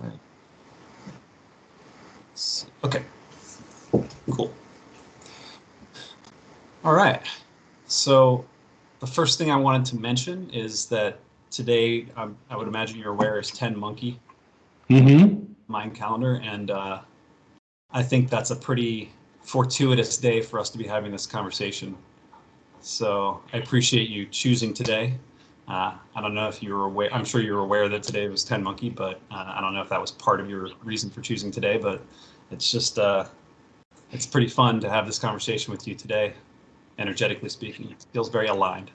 right. Okay, cool. All right. So the first thing I wanted to mention is that today, I would imagine you're aware, is 10 Monkey Mm-hmm. Mayan calendar, and I think that's a pretty fortuitous day for us to be having this conversation. So I appreciate you choosing today. I don't know if you were aware, I'm sure you were aware that today was 10 Monkey, but I don't know if that was part of your reason for choosing today, but it's just, it's pretty fun to have this conversation with you today, energetically speaking. It feels very aligned.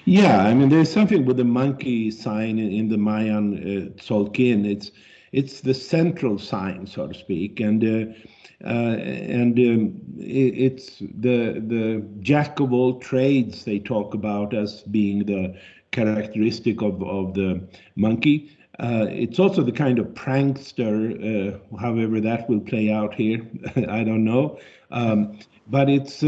Yeah, I mean, there's something with the monkey sign in the Mayan Tzolk'in. It's the central sign, so to speak, it's the jack of all trades they talk about as being the characteristic of the monkey. It's also the kind of prankster, however that will play out here, I don't know. But it's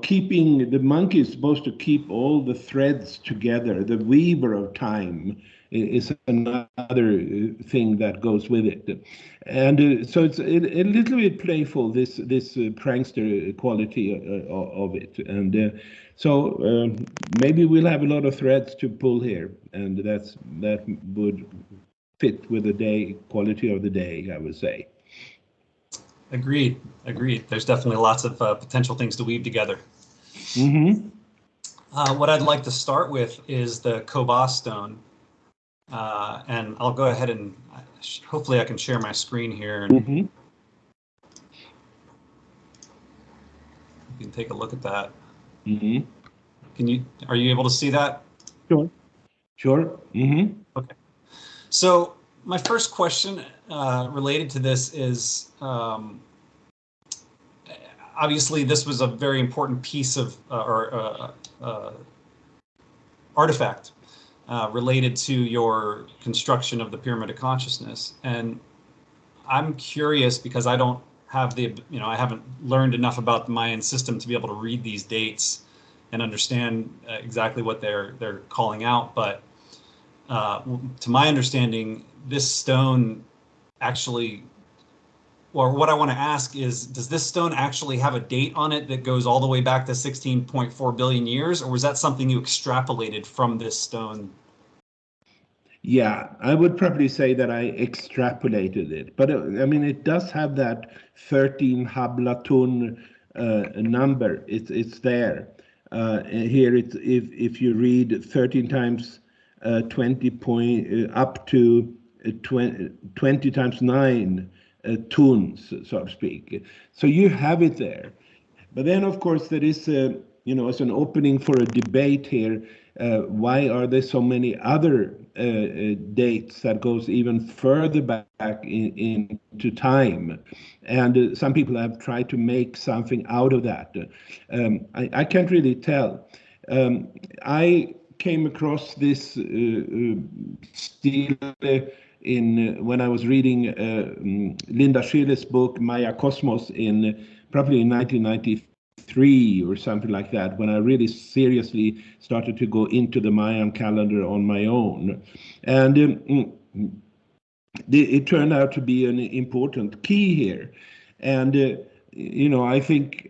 keeping the monkey is supposed to keep all the threads together. The weaver of time is another thing that goes with it, and so it's a little bit playful. This prankster quality of it, and maybe we'll have a lot of threads to pull here, and that would fit with the day quality of the day, I would say. Agreed. Agreed. There's definitely lots of potential things to weave together. Mm-hmm. What I'd like to start with is the Kobah stone. And I'll go ahead and hopefully I can share my screen here and Mm-hmm. you can take a look at that. Mm-hmm. Are you able to see that? Sure. Sure. Mm-hmm. Okay. So my first question related to this is, obviously this was a very important piece of artifact related to your construction of the Pyramid of Consciousness. And I'm curious because I don't have I haven't learned enough about the Mayan system to be able to read these dates and understand exactly what they're calling out. But to my understanding, this stone actually, or what I want to ask is, does this stone actually have a date on it that goes all the way back to 16.4 billion years, or was that something you extrapolated from this stone? Yeah, I would probably say that I extrapolated it, but I mean, it does have that 13 hablatun number. It's there. Here, if you read 13 times 20 point up to 20 times 9 tunes, so to speak. So you have it there. But then, of course, there is, as an opening for a debate here. Why are there so many other dates that goes even further back into time? And some people have tried to make something out of that. I can't really tell. I came across this stele in when I was reading Linda Schille's book Maya Cosmos in probably in 1993 or something like that, when I really seriously started to go into the Mayan calendar on my own. And it turned out to be an important key here. And I think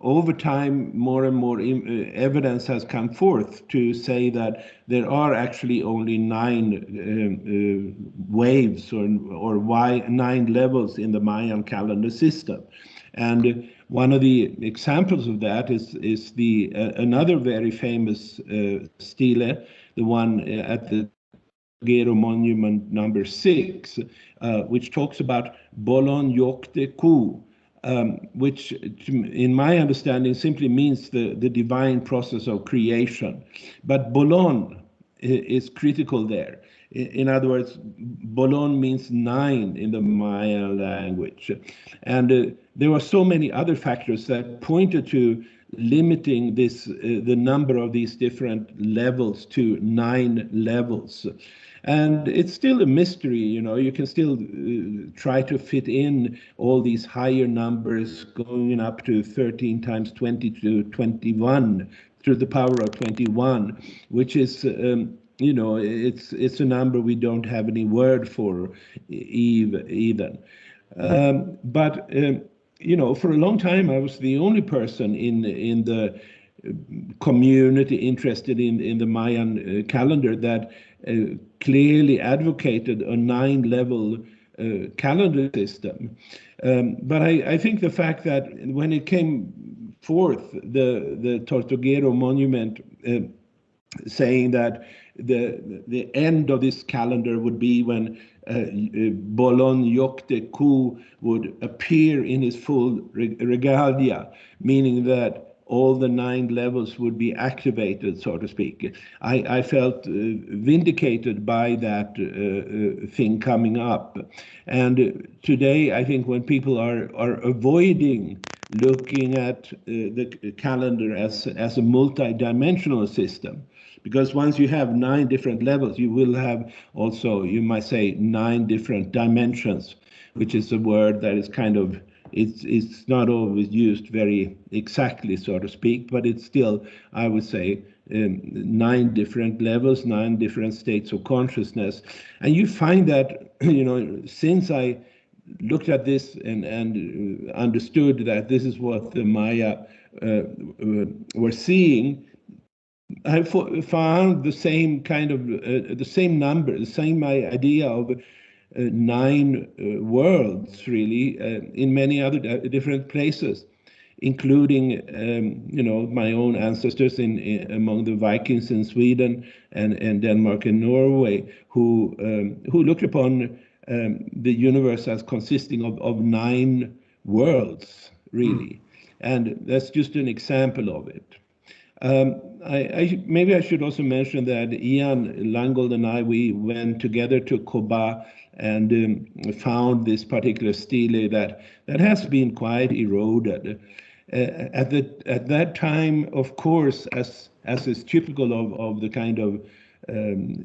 over time, more and more evidence has come forth to say that there are actually only 9 waves or 9 levels in the Mayan calendar system. And one of the examples of that is the another very famous stele, the one at the Gero Monument number 6, which talks about Bolon Yokte Ku, which, in my understanding, simply means the divine process of creation. But Bolon is critical there. In other words, Bolon means 9 in the Maya language. And there were so many other factors that pointed to limiting the number of these different levels to 9 levels. And it's still a mystery, you can still try to fit in all these higher numbers going up to 13 times 20 to 21 through the power of 21, which is you know, it's a number we don't have any word for even. But you know, for a long time I was the only person in the community interested in the Mayan calendar that clearly advocated a 9-level calendar system. But I think the fact that when it came forth, the Tortuguero monument saying that the end of this calendar would be when Bolon Yokte Ku would appear in his full regalia, meaning that all the 9 levels would be activated, so to speak. I felt vindicated by that thing coming up. And today, I think when people are avoiding looking at the calendar as a multi-dimensional system, because once you have 9 different levels, you will have also, you might say, 9 different dimensions, which is a word that is kind of, it's not always used very exactly, so to speak, but it's still, I would say, 9 different levels, 9 different states of consciousness. And you find that, you know, since I looked at this and understood that this is what the Maya were seeing, I found the same kind of the same number, the same idea of 9 worlds, really, in many other different places, including you know, my own ancestors among the Vikings in Sweden and Denmark and Norway, who looked upon the universe as consisting of 9 worlds, really, and that's just an example of it. Maybe I should also mention that Ian Langold and I, we went together to Koba and found this particular stele that has been quite eroded. At that time, of course, as is typical of the kind of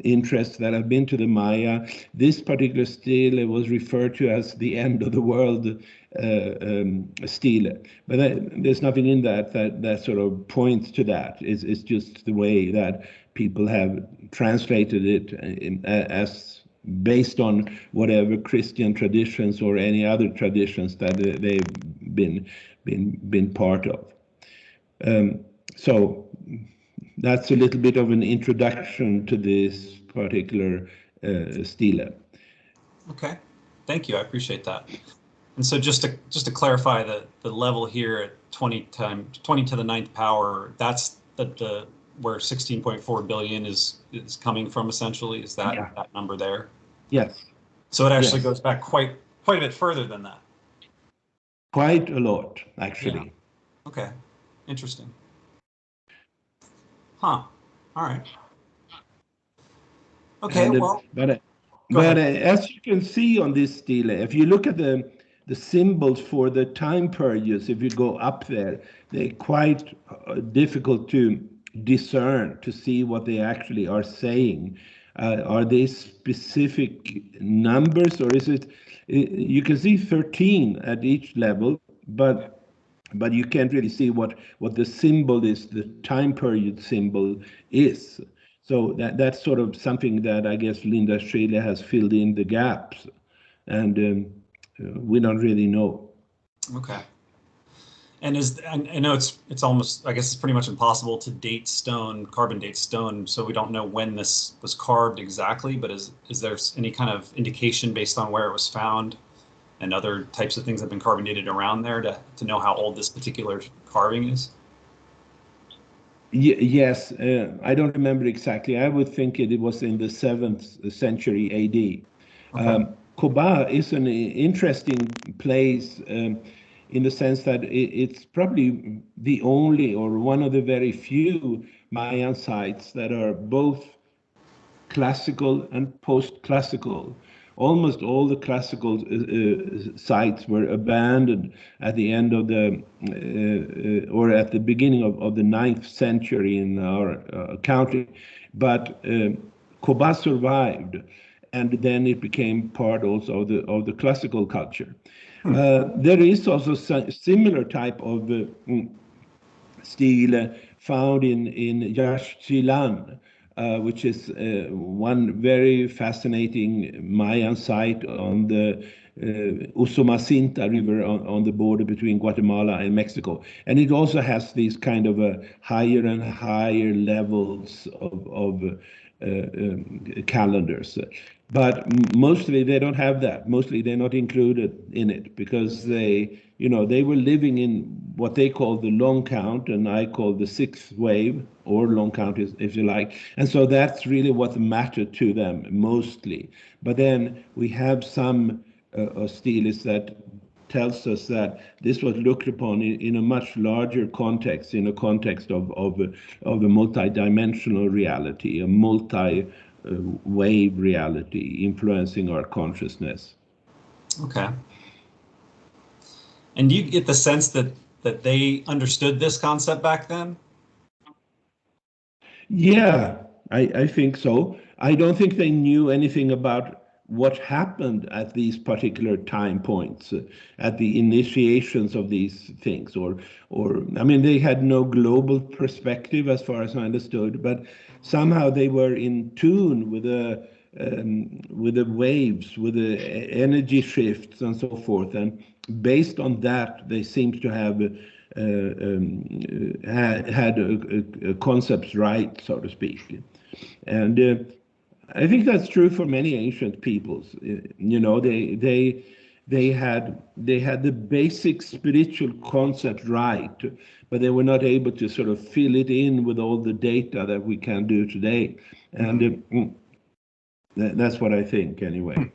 interests that have been to the Maya, this particular stele was referred to as the end of the world stele. But there's nothing in that sort of points to that. It's just the way that people have translated it as based on whatever Christian traditions or any other traditions that they've been part of. So that's a little bit of an introduction to this particular stele. Okay, thank you. I appreciate that. And so just to clarify, the level here at 20 to the 9th power, that's the where 16.4 billion is coming from, essentially. Is that that number there? Yes. So it actually goes back quite a bit further than that. Quite a lot, actually. Yeah. Okay, interesting. Huh. All right. Okay. But as you can see on this stele, if you look at the symbols for the time periods, if you go up there, they're quite difficult to discern, to see what they actually are saying. Are they specific numbers, or is it? You can see 13 at each level, but you can't really see what the symbol is, the time period symbol is. So that's sort of something that I guess Linda Australia has filled in the gaps, and we don't really know. Okay. And I know it's almost, I guess it's pretty much impossible to date stone, carbon date stone, so we don't know when this was carved exactly, but is there any kind of indication based on where it was found and other types of things that have been carbon dated around there to know how old this particular carving is? Yes, I don't remember exactly. I would think it was in the 7th century AD. Okay. Koba is an interesting place in the sense that it's probably the only or one of the very few Mayan sites that are both classical and post-classical. Almost all the classical sites were abandoned at the end of the, or at the beginning of the 9th century in our country. But Koba survived, and then it became part also of the classical culture. There is also similar type of stele found in Yaxchilan, which is one very fascinating Mayan site on the Usumacinta River on the border between Guatemala and Mexico. And it also has these kind of higher and higher levels of calendars. But mostly they don't have that. Mostly they're not included in it because they, they were living in what they call the long count, and I call the sixth wave, or long count if you like. And so that's really what mattered to them mostly. But then we have some stelists that tells us that this was looked upon in a much larger context, in a context of a multi-dimensional reality, a multi-wave reality influencing our consciousness. Okay. And do you get the sense that they understood this concept back then? Yeah, I think so. I don't think they knew anything about what happened at these particular time points, at the initiations of these things, or I mean, they had no global perspective as far as I understood, but somehow they were in tune with the waves, with the energy shifts and so forth, and based on that, they seemed to have had concepts right, so to speak, and. I think that's true for many ancient peoples. They had the basic spiritual concept right, but they were not able to sort of fill it in with all the data that we can do today. And that's what I think anyway.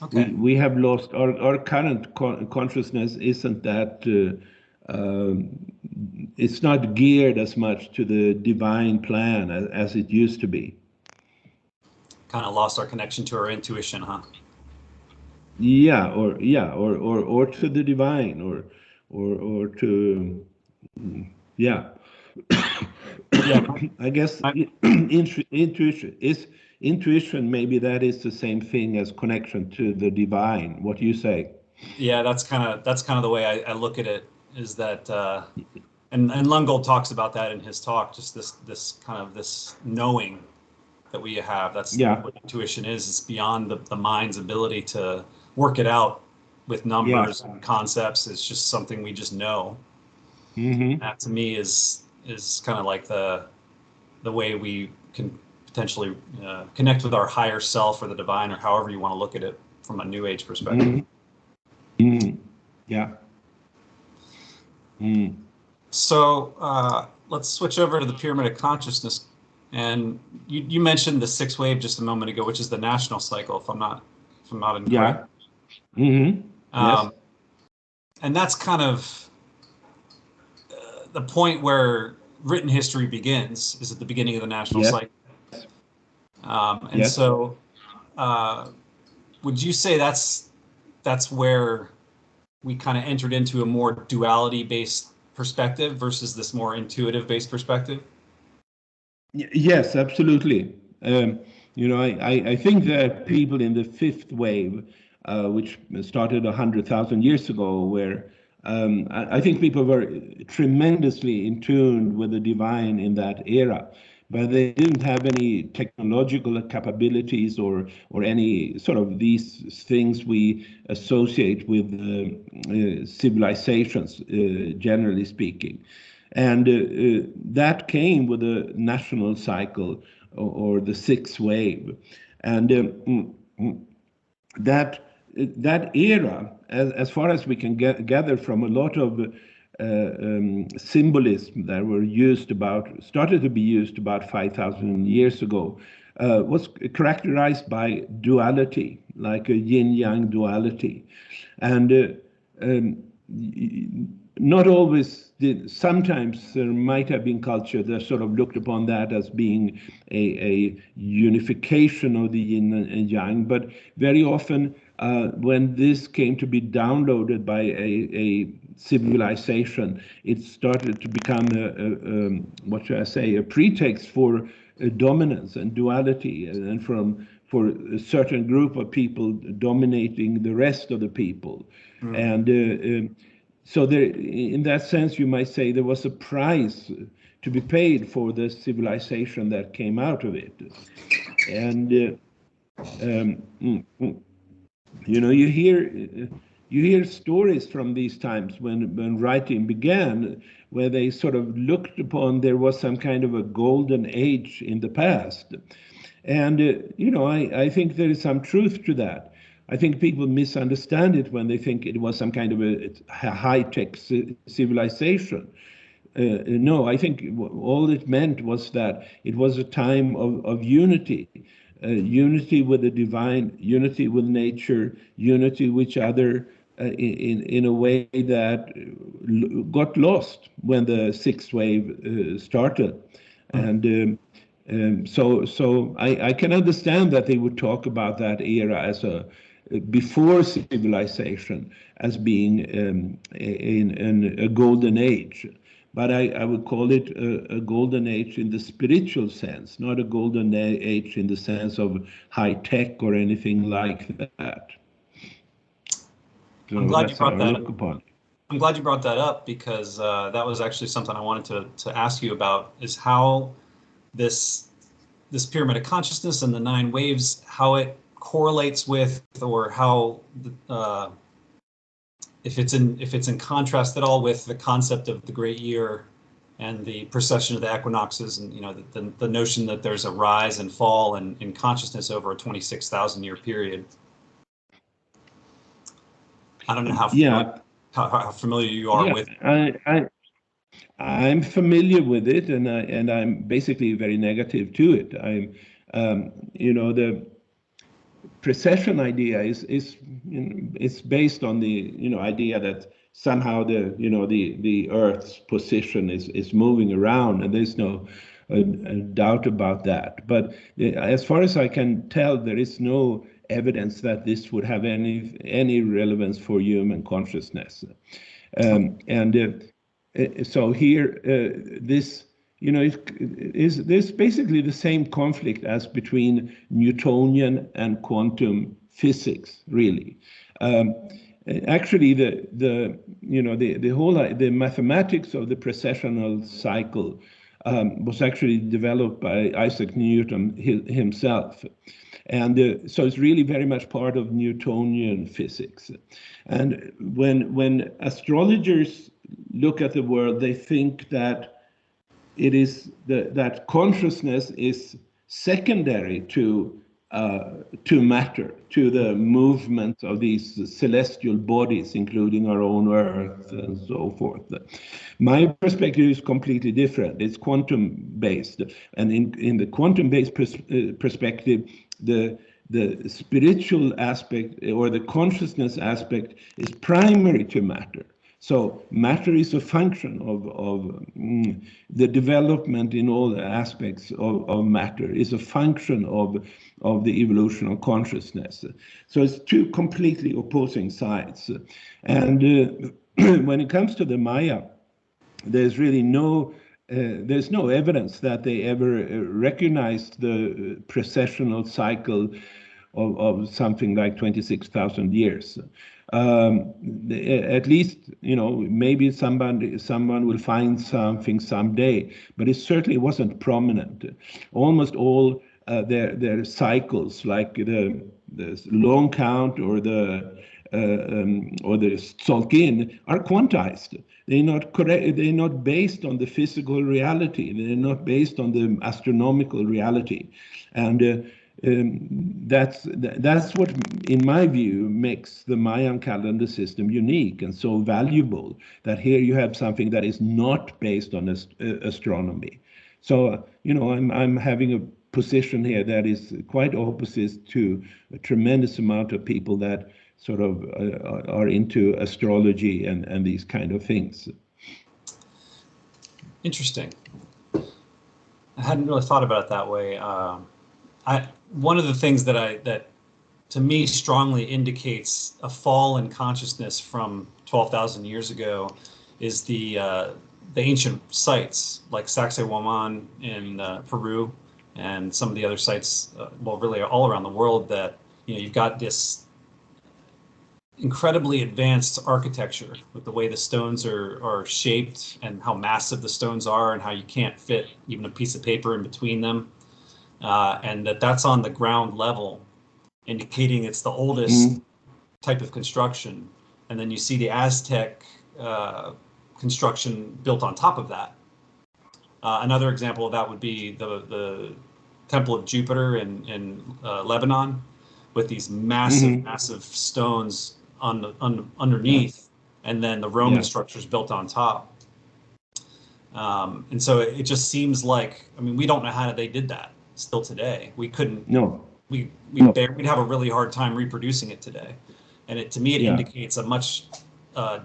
Okay. We have lost our current consciousness isn't that it's not geared as much to the divine plan as it used to be. Kind of lost our connection to our intuition, huh? Yeah, or to the divine, or to yeah. Yeah. I guess intuition. Maybe that is the same thing as connection to the divine. What do you say? Yeah, that's kind of the way I look at it. Is that and Lungold talks about that in his talk. Just this kind of this knowing that we have. That's what intuition is. It's beyond the mind's ability to work it out with numbers and concepts. It's just something we just know. Mm-hmm. That to me is kind of like the way we can potentially connect with our higher self or the divine, or however you want to look at it from a New Age perspective. Mm-hmm. Mm-hmm. Yeah. Mm. So let's switch over to the pyramid of consciousness. And you mentioned the sixth wave just a moment ago, which is the national cycle, if I'm not incorrect. Yeah. Mm-hmm. Yes. And that's kind of the point where written history begins, is at the beginning of the national cycle. And so would you say that's where we kind of entered into a more duality-based perspective versus this more intuitive-based perspective? Yes, absolutely. I think that people in the fifth wave, which started 100,000 years ago, where I think people were tremendously in tune with the divine in that era, but they didn't have any technological capabilities or any sort of these things we associate with civilizations, generally speaking. And that came with the national cycle, or the sixth wave. And that era, as far as we can gather from a lot of symbolism that started to be used about 5,000 years ago, was characterized by duality, like a yin-yang duality. And not always sometimes there might have been culture that sort of looked upon that as being a unification of the yin and yang, but very often when this came to be downloaded by a civilization, it started to become what should I say, a pretext for dominance and duality, and for a certain group of people dominating the rest of the people. And so there, in that sense, you might say there was a price to be paid for the civilization that came out of it. And you hear stories from these times when writing began, where they sort of looked upon there was some kind of a golden age in the past. And I think there is some truth to that. I think people misunderstand it when they think it was some kind of a high-tech civilization. No, I think all it meant was that it was a time of unity, unity with the divine, unity with nature, unity with each other, in a way that got lost when the sixth wave started. And so I can understand that they would talk about that era as a before civilization as being in a golden age. But I would call it a golden age in the spiritual sense, not a golden age in the sense of high tech or anything like that. So I'm glad you that's how brought I that look upon it. I'm glad you brought that up, because that was actually something I wanted to ask you about, is how this pyramid of consciousness and the 9 waves, how it correlates with, or how if it's in contrast at all with the concept of the great year and the precession of the equinoxes, and the notion that there's a rise and fall in consciousness over a 26,000 year period. I don't know how familiar you are with. I'm familiar with it, and I'm basically very negative to it. The precession idea is based on the idea that somehow the Earth's position is moving around, and there's no doubt about that. But as far as I can tell, there is no evidence that this would have any relevance for human consciousness. So here, this there's basically the same conflict as between Newtonian and quantum physics, really. Actually, the mathematics of the precessional cycle was actually developed by Isaac Newton himself. And so it's really very much part of Newtonian physics. And when astrologers look at the world, they think that it is that consciousness is secondary to matter, to the movement of these celestial bodies, including our own Earth and so forth. My perspective is completely different. It's quantum-based, and in the quantum-based perspective, the spiritual aspect or the consciousness aspect is primary to matter. So matter is a function of the development in all the aspects of matter, is a function of the evolution of consciousness. So it's two completely opposing sides. And when it comes to the Maya, there's really there's no evidence that they ever recognized the precessional cycle of something like 26,000 years. At least, maybe someone will find something someday, but it certainly wasn't prominent. Almost all their cycles, like the long count or the Tzolk'in, are quantized. They're not correct. They're not based on the physical reality. They're not based on the astronomical reality, and that's what, in my view, makes the Mayan calendar system unique and so valuable. That here you have something that is not based on astronomy. So I'm having a position here that is quite opposite to a tremendous amount of people that sort of are into astrology and these kind of things. Interesting. I hadn't really thought about it that way. One of the things that to me strongly indicates a fall in consciousness from 12,000 years ago is the ancient sites like Sacsayhuaman in Peru and some of the other sites, well, really all around the world, that you've got this incredibly advanced architecture with the way the stones are shaped and how massive the stones are and how you can't fit even a piece of paper in between them. And that's on the ground level, indicating it's the oldest type of construction. And then you see the Aztec construction built on top of that. Another example of that would be the Temple of Jupiter in Lebanon, with these massive stones underneath, and then the Roman structures built on top. And so it just seems like, I mean, we don't know how they did that still today. We couldn't. No. We'd have a really hard time reproducing it today. And to me, it indicates a much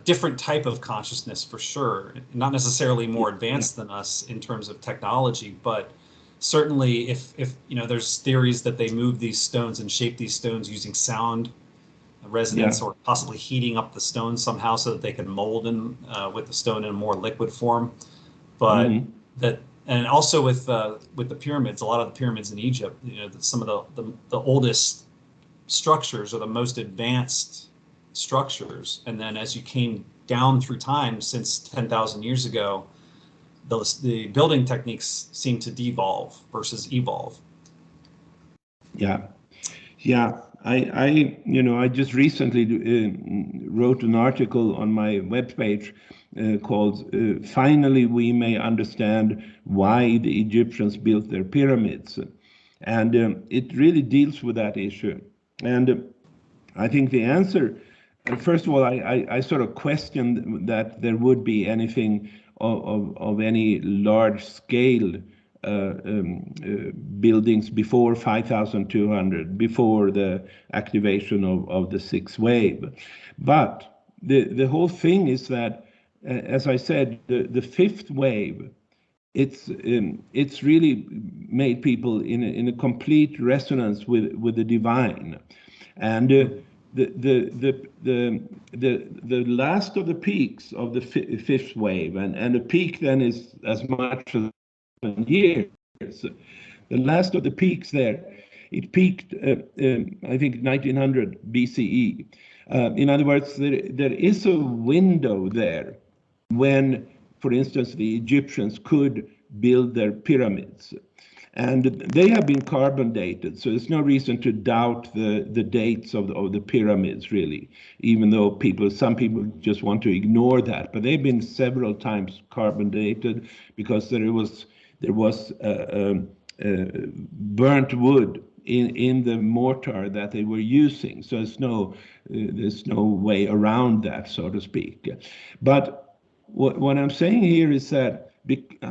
different type of consciousness for sure. Not necessarily more advanced than us in terms of technology, but certainly if there's theories that they move these stones and shape these stones using sound resonance or possibly heating up the stone somehow so that they can mold in with the stone in a more liquid form. But and also with the pyramids, a lot of the pyramids in Egypt, some of the oldest structures are the most advanced structures. And then as you came down through time since 10,000 years ago, the building techniques seem to devolve versus evolve. Yeah. I just recently wrote an article on my webpage called "Finally We May Understand Why the Egyptians Built Their Pyramids," and it really deals with that issue. And I think the answer, first of all, I sort of questioned that there would be anything of any large scale buildings before 5,200, before the activation of the sixth wave. But the whole thing is that, as I said, the fifth wave, it's really made people in a complete resonance with the divine, and the last of the peaks of the fifth wave, and the peak then is as much as years. The last of the peaks there, it peaked, I think, 1900 BCE. In other words, there is a window there when, for instance, the Egyptians could build their pyramids. And they have been carbon dated, so there's no reason to doubt the dates of the pyramids, really, even though some people just want to ignore that. But they've been several times carbon dated because there was burnt wood in the mortar that they were using. So there's no way around that, so to speak. But what I'm saying here is that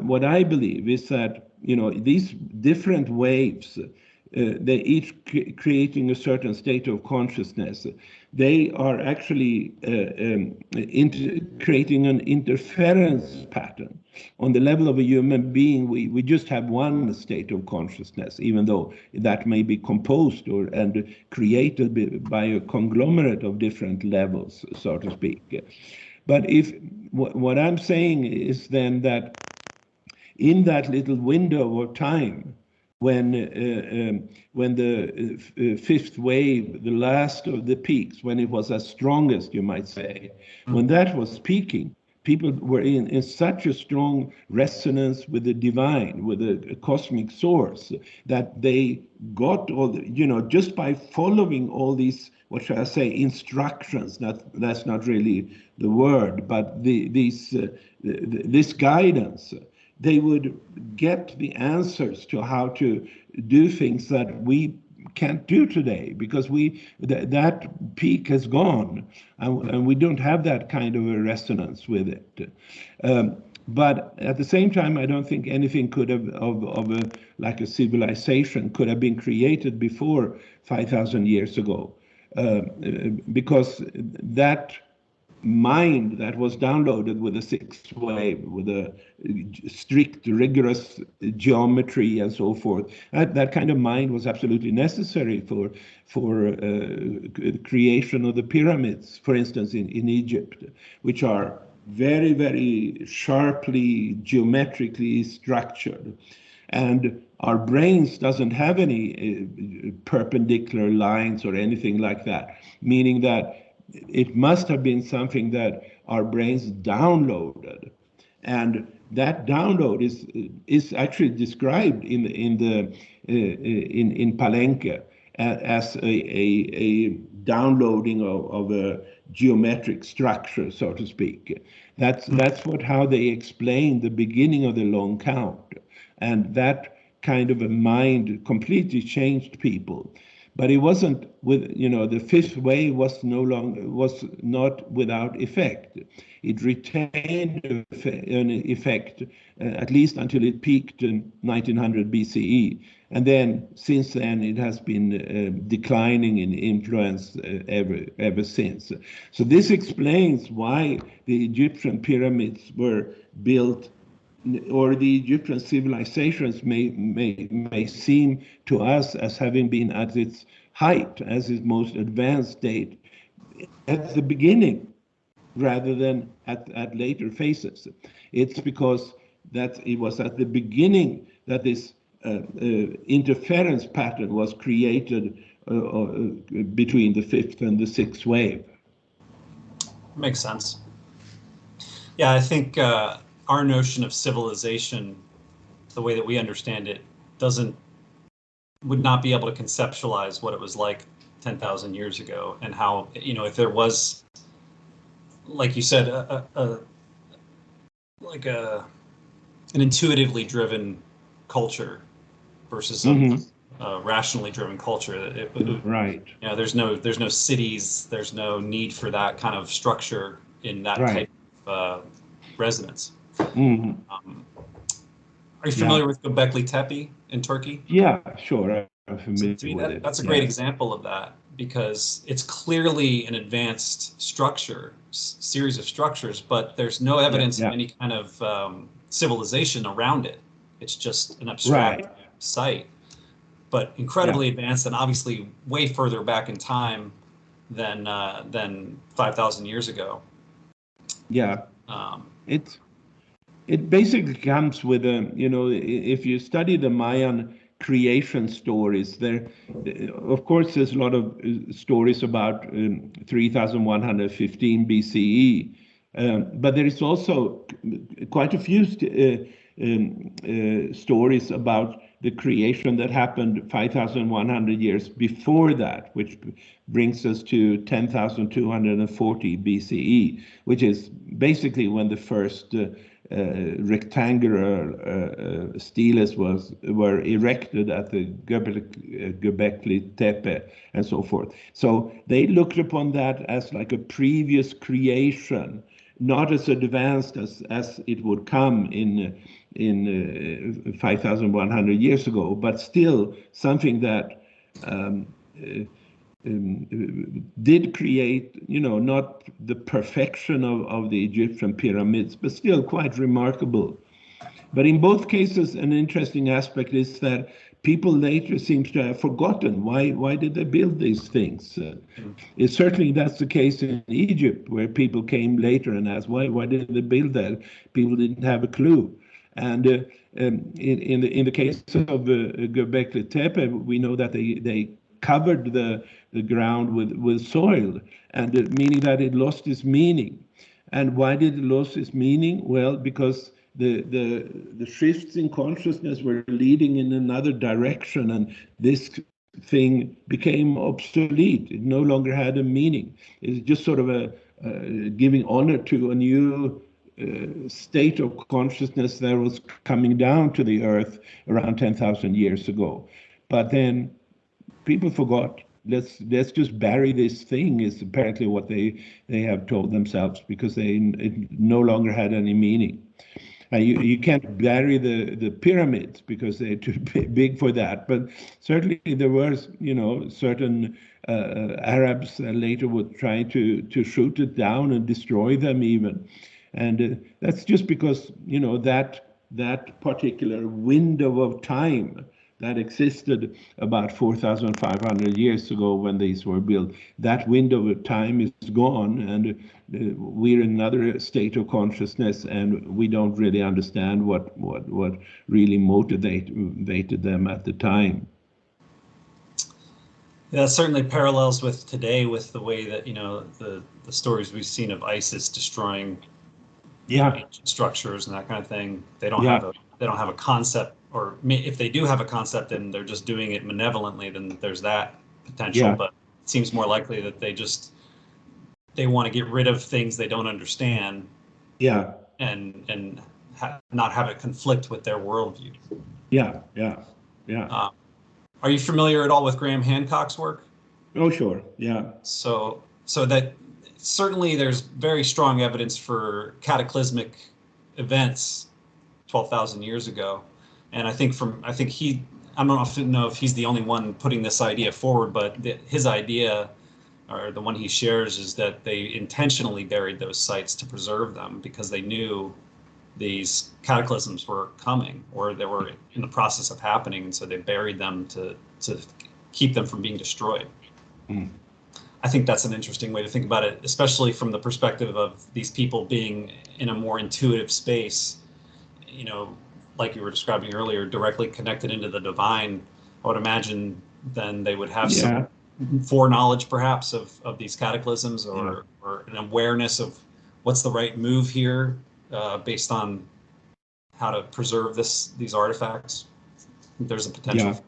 what I believe is that these different waves, they each creating a certain state of consciousness. They are actually creating an interference pattern. On the level of a human being, we just have one state of consciousness, even though that may be composed and created by a conglomerate of different levels, so to speak. But what I'm saying is then that in that little window of time, when the fifth wave, the last of the peaks, when it was at strongest, you might say, when that was peaking, people were in such a strong resonance with the divine, with a cosmic source, that they got all just by following all these, what shall I say, instructions. That's not really the word, but this guidance. They would get the answers to how to do things that we can't do today, because that peak has gone, and we don't have that kind of a resonance with it. But at the same time, I don't think anything could have like a civilization could have been created before 5,000 years ago, because that mind that was downloaded with the sixth wave, with a strict, rigorous geometry and so forth, that kind of mind was absolutely necessary for creation of the pyramids, for instance, in Egypt, which are very, very sharply, geometrically structured. And our brains doesn't have any perpendicular lines or anything like that, meaning that it must have been something that our brains downloaded, and that download is actually described in Palenque as a downloading of a geometric structure, so to speak. That's how they explain the beginning of the long count, and that kind of a mind completely changed people. But it wasn't with, the fifth wave was not without effect. It retained an effect at least until it peaked in 1900 BCE. And then since then it has been declining in influence ever since. So this explains why the Egyptian pyramids were built, or the Egyptian civilizations may seem to us as having been at its height, as its most advanced state, at the beginning rather than at later phases. It's because that it was at the beginning that this interference pattern was created between the fifth and the sixth wave. Makes sense. Yeah, I think our notion of civilization, the way that we understand it, would not be able to conceptualize what it was like 10,000 years ago, and how, if there was, like you said, an intuitively driven culture versus a rationally driven culture. Right. There's no cities, there's no need for that kind of structure in that type of residence. Are you familiar with Göbekli Tepe in Turkey? Yeah, sure. I'm familiar with it. That's a great example of that, because it's clearly an advanced structure, series of structures, but there's no evidence of any kind of civilization around it. It's just an abstract site, but incredibly advanced, and obviously way further back in time than 5,000 years ago. Yeah. It basically comes with if you study the Mayan creation stories, there, of course, there's a lot of stories about 3115 BCE, but there is also quite a few stories about the creation that happened 5,100 years before that, which brings us to 10,240 BCE, which is basically when the first rectangular steles were erected at the Göbekli Tepe and so forth. So they looked upon that as like a previous creation, not as advanced as it would come in 5,100 years ago, but still something that did create, not the perfection of the Egyptian pyramids, but still quite remarkable. But in both cases, an interesting aspect is that people later seem to have forgotten why did they build these things. Certainly that's the case in Egypt, where people came later and asked why did they build that. People didn't have a clue. And in the case of Göbekli Tepe, we know that they covered the ground with soil, and meaning that it lost its meaning. And why did it lose its meaning? Well, because the shifts in consciousness were leading in another direction, and this thing became obsolete. It no longer had a meaning. It's just sort of a giving honor to a new state of consciousness that was coming down to the earth around 10,000 years ago. But then people forgot. Let's just bury this thing, is apparently what they have told themselves, because it no longer had any meaning. You can't bury the pyramids because they're too big for that. But certainly there was, certain Arabs later would try to shoot it down and destroy them even. And that's just because, that particular window of time that existed about 4,500 years ago when these were built, that window of time is gone, and we're in another state of consciousness, and we don't really understand what really motivated them at the time. That certainly parallels with today, with the way that, the stories we've seen of ISIS destroying, Yeah, ancient structures and that kind of thing. They don't yeah, have a concept, or if they do have a concept and they're just doing it malevolently, then there's that potential. yeah, But it seems more likely that they want to get rid of things they don't understand yeah, and not have it conflict with their worldview. yeah, yeah, yeah. Uh, are you familiar at all with Graham Hancock's work? Oh, sure. Yeah, So that certainly there's very strong evidence for cataclysmic events 12,000 years ago. And I think I don't know if he's the only one putting this idea forward, but his idea, or the one he shares, is that they intentionally buried those sites to preserve them because they knew these cataclysms were coming, or they were in the process of happening, and so they buried them to keep them from being destroyed. mm, I think that's an interesting way to think about it, especially from the perspective of these people being in a more intuitive space, you know, like you were describing earlier, directly connected into the divine. I would imagine then they would have some yeah, foreknowledge perhaps of these cataclysms, yeah, or an awareness of what's the right move here, based on how to preserve these artifacts. There's a potential. yeah,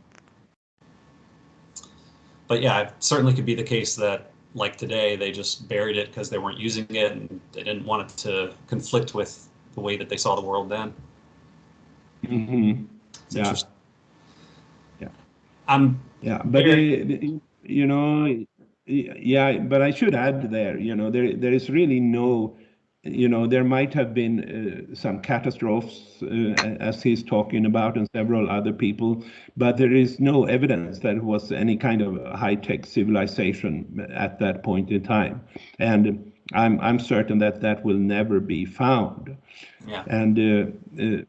But yeah, it certainly could be the case that, like today, they just buried it because they weren't using it and they didn't want it to conflict with the way that they saw the world then. hmm, It's yeah, interesting. yeah, I'm yeah. But very you know, yeah. But I should add there, there is really no, there might have been some catastrophes, as he's talking about, and several other people, but there is no evidence that it was any kind of high-tech civilization at that point in time, and I'm certain that that will never be found. yeah. And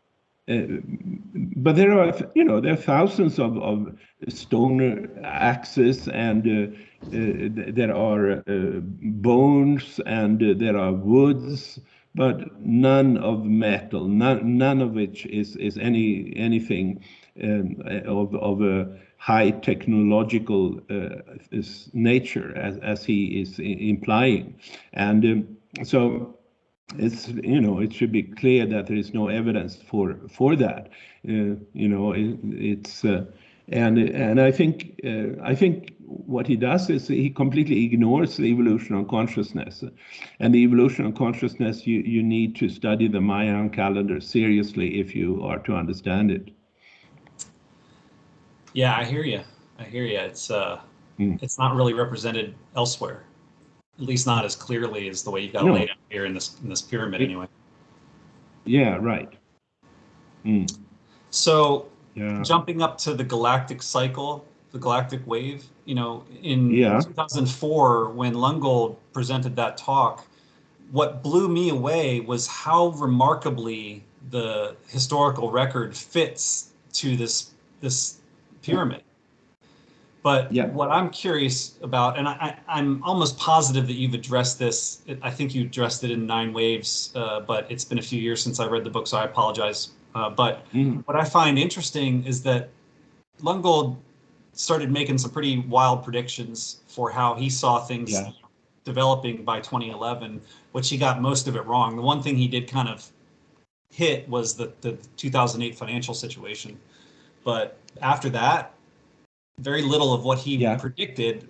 but there are, there are thousands of stone axes, and there are bones, and there are woods, but none of metal, none of which is anything of a high technological nature, as he is implying. And so it should be clear that there is no evidence for that. It's and I think what he does is he completely ignores the evolution of consciousness, and the evolution of consciousness, you need to study the Mayan calendar seriously if you are to understand it. Yeah, I hear you. I hear you. Mm. It's not really represented elsewhere, at least not as clearly as the way you've got it laid No. out here in this pyramid It, anyway. yeah, right. Mm. So Yeah. jumping up to the galactic cycle, the galactic wave, in Yeah. 2004 when Lungold presented that talk, what blew me away was how remarkably the historical record fits to this pyramid. But Yeah. what I'm curious about, and I'm almost positive that you've addressed this. I think you addressed it in Nine Waves, but it's been a few years since I read the book, so I apologize. But Mm. what I find interesting is that Lungold started making some pretty wild predictions for how he saw things Yeah. developing by 2011, which he got most of it wrong. The one thing he did kind of hit was the 2008 financial situation. But after that, very little of what he Yeah. predicted,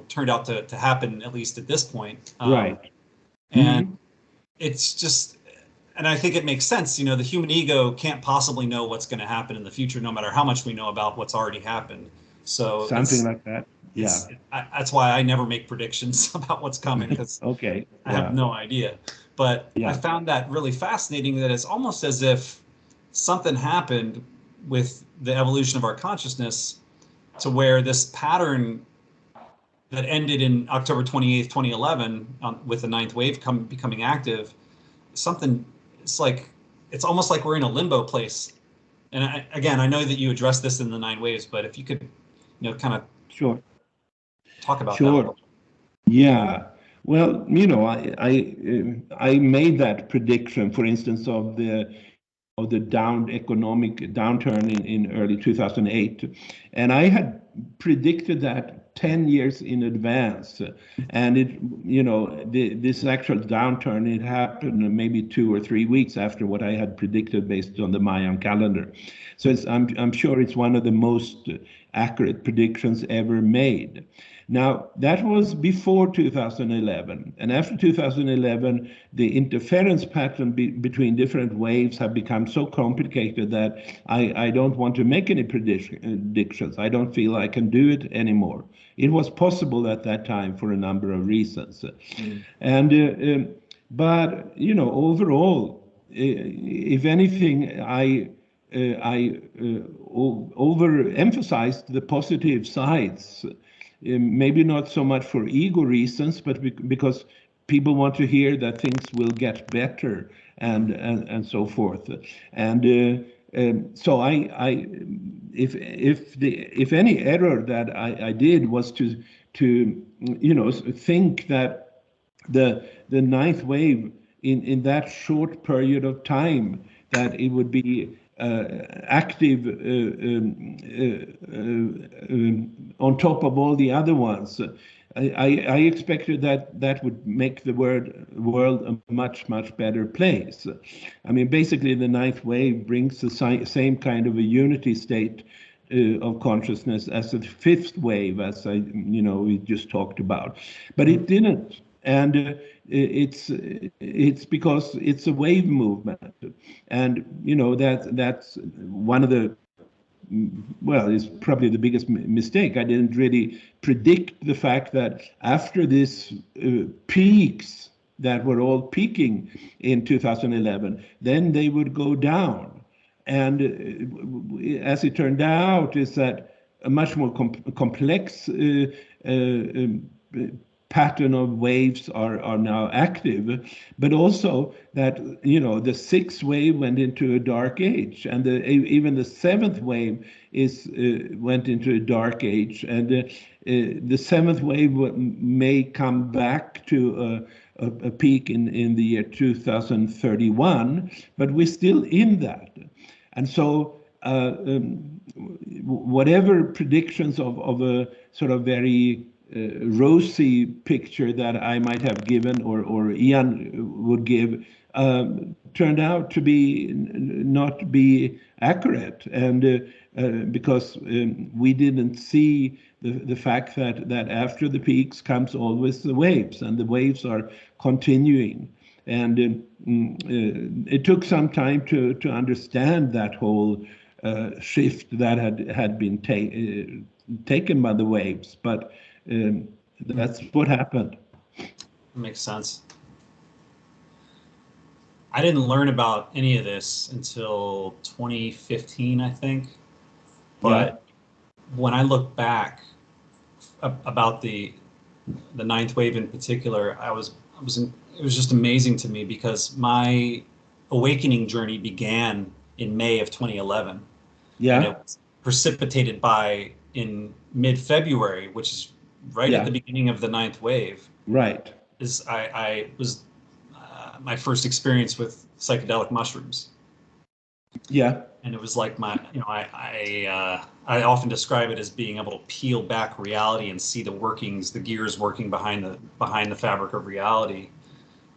turned out to happen, at least at this point. Right. And Mm. it's just, and I think it makes sense. The human ego can't possibly know what's going to happen in the future, no matter how much we know about what's already happened. So Something like that. Yeah. that's why I never make predictions about what's coming, because Okay. I have Yeah. no idea. But I Yeah. found that really fascinating, that it's almost as if something happened with the evolution of our consciousness to where this pattern that ended in October 28th, 2011, with the ninth wave becoming active, something, it's almost like we're in a limbo place. And again, I know that you addressed this in the nine waves, but if you could, kind of Sure. talk about that a Sure. little. Yeah. Well, I made that prediction, for instance, of the economic downturn in early 2008, and I had predicted that 10 years in advance. And this actual downturn, it happened maybe 2 or 3 weeks after what I had predicted based on the Mayan calendar. So I'm sure it's one of the most accurate predictions ever made. Now, that was before 2011. And after 2011, the interference pattern between different waves have become so complicated that I don't want to make any predictions. I don't feel I can do it anymore. It was possible at that time for a number of reasons. But, overall, if anything, I overemphasized the positive sides. Maybe not so much for ego reasons, but because people want to hear that things will get better and so forth. And so if any error that I did was to think that the ninth wave in that short period of time, that it would be active on top of all the other ones. I expected that would make the world a much better place. I mean, basically, the ninth wave brings the same kind of a unity state of consciousness as the fifth wave, as we just talked about, but it didn't. And it's because it's a wave movement, and that's one of the, well, it's probably the biggest mistake. I didn't really predict the fact that after this peaks that were all peaking in 2011, then they would go down. And as it turned out, is that a much more complex pattern of waves are now active, but also that the sixth wave went into a dark age, and even the seventh wave went into a dark age, and the seventh wave may come back to a peak in the year 2031, but we're still in that. And so whatever predictions of a sort of very rosy picture that I might have given, or Ian would give, turned out to not be accurate, and because we didn't see the fact that after the peaks comes always the waves, and the waves are continuing. And it took some time to understand that whole shift that had been taken by the waves, but that's what happened. Makes sense. I didn't learn about any of this until 2015, I think. But when I look back about the ninth wave in particular, it was just amazing to me, because my awakening journey began in May of 2011. Yeah. And it was precipitated in mid-February, which is right at the beginning of the ninth wave. Right. I was my first experience with psychedelic mushrooms. Yeah. And it was like I often describe it as being able to peel back reality and see the workings, the gears working behind the fabric of reality.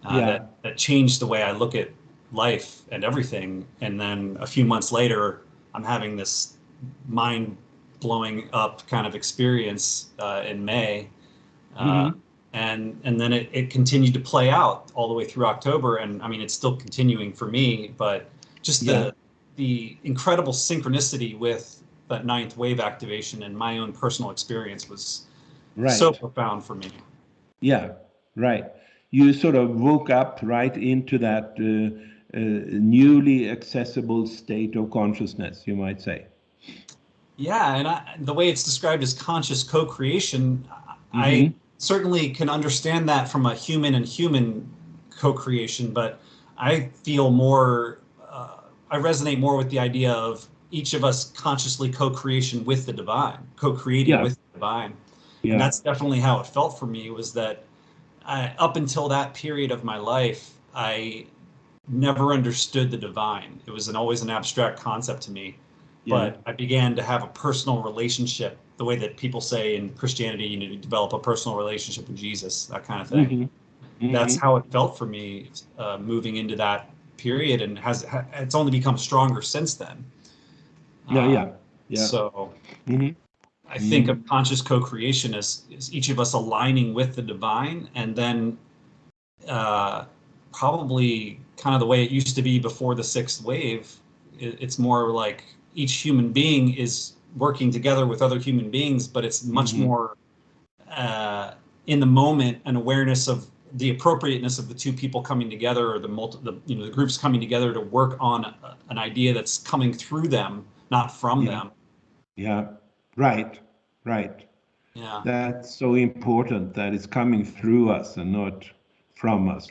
That changed the way I look at life and everything. And then a few months later, I'm having this mind blowing up kind of experience in May. And then it continued to play out all the way through October. And I mean, it's still continuing for me, but just the incredible synchronicity with that ninth wave activation and my own personal experience was so profound for me. Yeah, right. You sort of woke up right into that newly accessible state of consciousness, you might say. Yeah, and the way it's described as conscious co-creation, I certainly can understand that from a human and human co-creation, but I feel more, I resonate more with the idea of each of us consciously co-creating with the divine. With the divine. Yeah. And that's definitely how it felt for me, was that up until that period of my life, I never understood the divine. It was always an abstract concept to me. but I began to have a personal relationship, the way that people say in Christianity, you need to develop a personal relationship with Jesus, that kind of thing. That's how it felt for me, moving into that period, and it's only become stronger since then. So I think of conscious co-creation as each of us aligning with the divine, and then probably kind of the way it used to be before the sixth wave. It's more like each human being is working together with other human beings, but it's much more in the moment, an awareness of the appropriateness of the two people coming together, or the groups coming together to work on an idea that's coming through them, not from them. Yeah, right. Yeah. That's so important, that it's coming through us and not from us.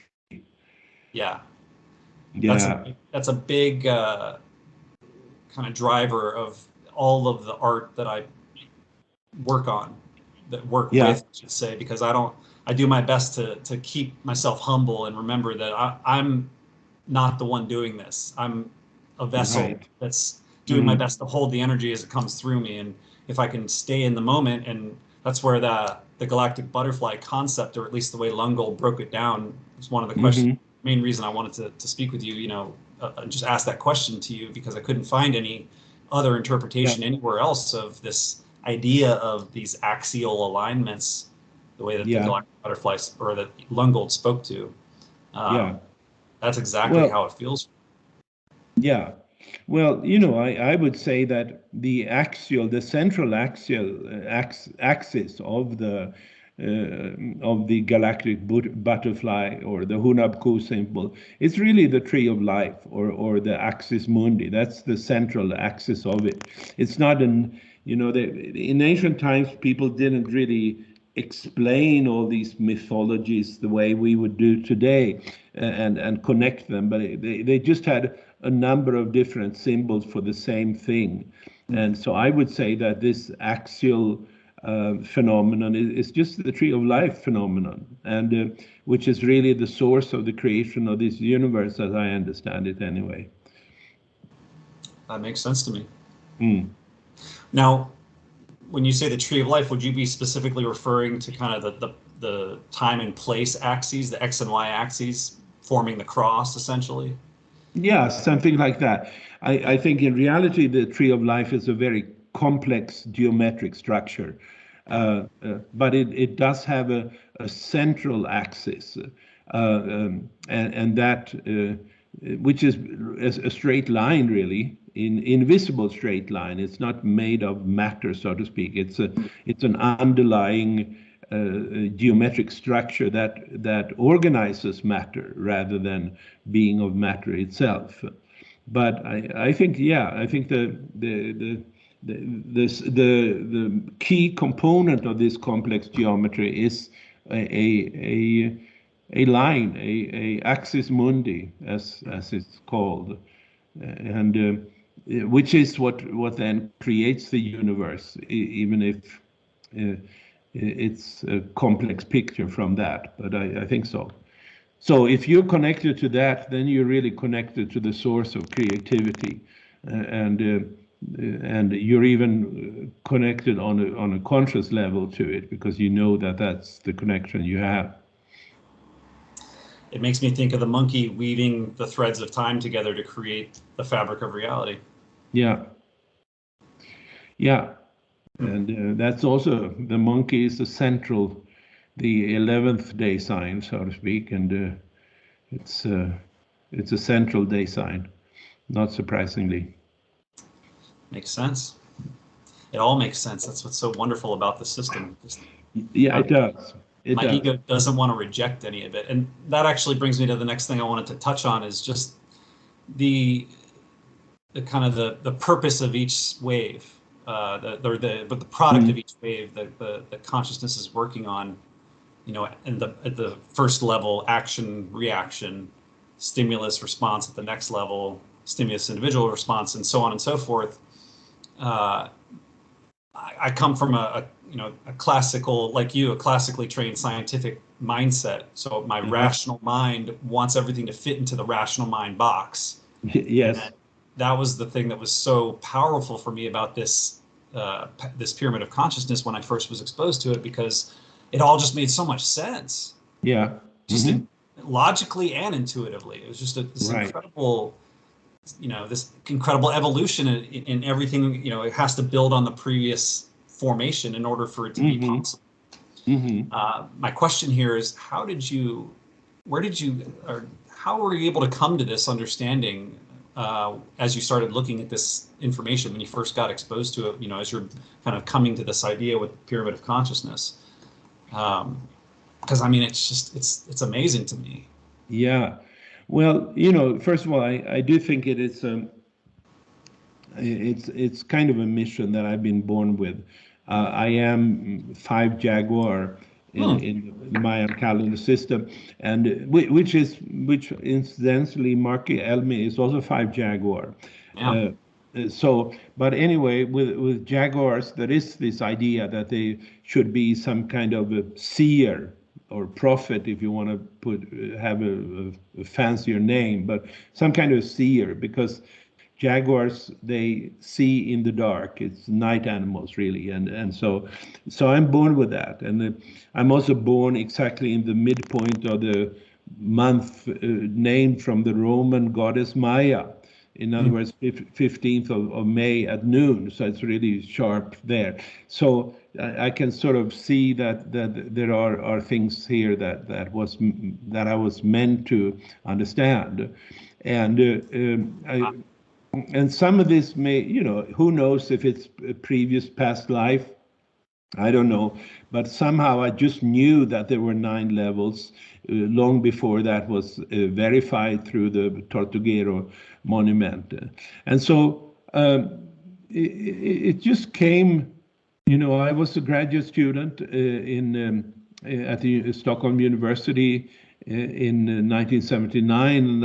Yeah. Yeah. That's a big kind of driver of all of the art that I work with, I should say, because I do my best to keep myself humble and remember that I'm not the one doing this. I'm a vessel that's doing my best to hold the energy as it comes through me. And if I can stay in the moment, and that's where the galactic butterfly concept, or at least the way Lungold broke it down, is one of the questions, main reason I wanted to speak with you, just ask that question to you, because I couldn't find any other interpretation anywhere else of this idea of these axial alignments, the way that the galactic butterfly, or that Lungold spoke to. That's exactly how it feels. Yeah. Well, I would say that the central axis of the galactic butterfly, or the Hunab-Ku symbol, is really the tree of life, or the axis mundi. That's the central axis of it. It's not in ancient times, people didn't really explain all these mythologies the way we would do today, and connect them, but they just had a number of different symbols for the same thing. And so I would say that this axial phenomenon is just the tree of life phenomenon, and which is really the source of the creation of this universe, as I understand it anyway. That makes sense to me. Now, when you say the tree of life, would you be specifically referring to kind of the time and place axes, the X and Y axes, forming the cross, essentially? Yeah, something like that. I think in reality, the tree of life is a very complex geometric structure, but it does have a central axis, and that which is a straight line, really, invisible straight line. It's not made of matter, so to speak. It's an underlying geometric structure that organizes matter rather than being of matter itself. But I think the key component of this complex geometry is a line, a axis mundi, as it's called, and which is what then creates the universe, even if it's a complex picture from that. But I think so. So if you're connected to that, then you're really connected to the source of creativity, and you're even connected on a conscious level to it, because you know that that's the connection you have. It makes me think of the monkey weaving the threads of time together to create the fabric of reality. Yeah. And that's also, the monkey is the 11th day sign, so to speak, and it's a central day sign, not surprisingly. Makes sense. It all makes sense. That's what's so wonderful about the system. Yeah, it does. My ego doesn't want to reject any of it. And that actually brings me to the next thing I wanted to touch on, is just the kind of the purpose of each wave, but the product of each wave that the consciousness is working on, at the first level, action, reaction, stimulus, response at the next level, stimulus, individual response, and so on and so forth. I come from a classical, like you, a classically trained scientific mindset. So my rational mind wants everything to fit into the rational mind box. Yes. that was the thing that was so powerful for me about this pyramid of consciousness when I first was exposed to it, because it all just made so much sense, Yeah. just logically and intuitively. It was just this Right. incredible, this incredible evolution in everything. It has to build on the previous formation in order for it to be possible. My question here is, how were you able to come to this understanding as you started looking at this information when you first got exposed to it, as you're kind of coming to this idea with pyramid of consciousness? Because I mean, it's amazing to me. Yeah. Well, first of all, I do think it's kind of a mission that I've been born with. I am 5 Jaguar in the Mayan calendar system, and which incidentally, Marky Elmi is also 5 Jaguar. Yeah. But anyway, with Jaguars, there is this idea that they should be some kind of a seer or prophet, if you want to have a fancier name, but some kind of seer, because Jaguars, they see in the dark. It's night animals, really, and so I'm born with that, and I'm also born exactly in the midpoint of the month named from the Roman goddess Maya. In other words, 15th of May at noon, so it's really sharp there. So I can sort of see that there are things here that I was meant to understand, and some of this may, who knows if it's a previous past life, I don't know, but somehow I just knew that there were 9 levels long before that was verified through the Tortuguero monument. And so it just came, I was a graduate student at the Stockholm University in 1979,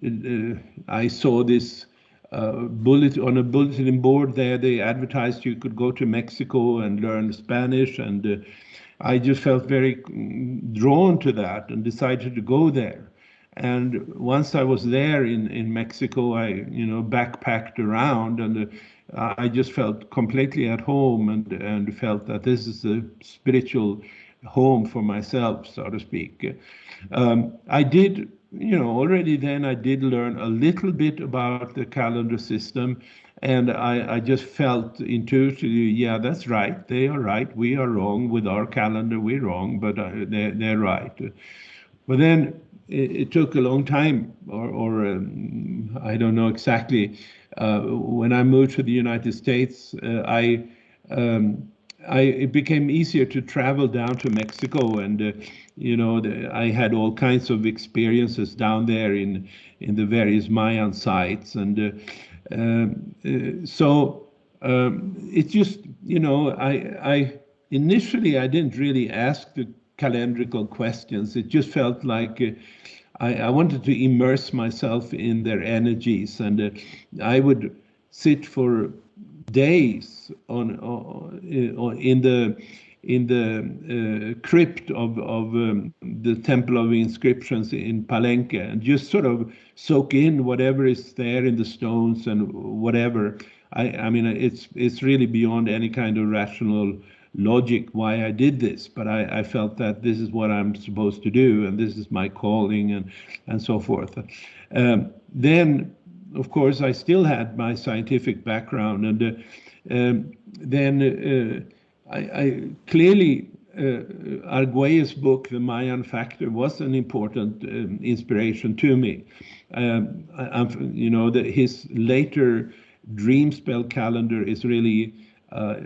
and I saw this on a bulletin board there. They advertised you could go to Mexico and learn Spanish, and I just felt very drawn to that and decided to go there. And once I was there in Mexico, I backpacked around, and I just felt completely at home, and felt that this is a spiritual home for myself, so to speak. I did, already then I did learn a little bit about the calendar system, and I just felt intuitively, yeah, that's right. They are right. We are wrong with our calendar. We're wrong, but they're right. But then it took a long time, or I don't know exactly. When I moved to the United States, it became easier to travel down to Mexico, and I had all kinds of experiences down there in the various Mayan sites, and so it just, I initially I didn't really ask the calendrical questions. It just felt like I wanted to immerse myself in their energies, and I would sit for days in the crypt of the Temple of Inscriptions in Palenque, and just sort of soak in whatever is there in the stones and whatever. I mean, it's really beyond any kind of rational logic why I did this, but I felt that this is what I'm supposed to do, and this is my calling, and so forth. Then, of course, I still had my scientific background, and then I clearly Arguelles' book, The Mayan Factor, was an important inspiration to me. His later dream spell calendar is really a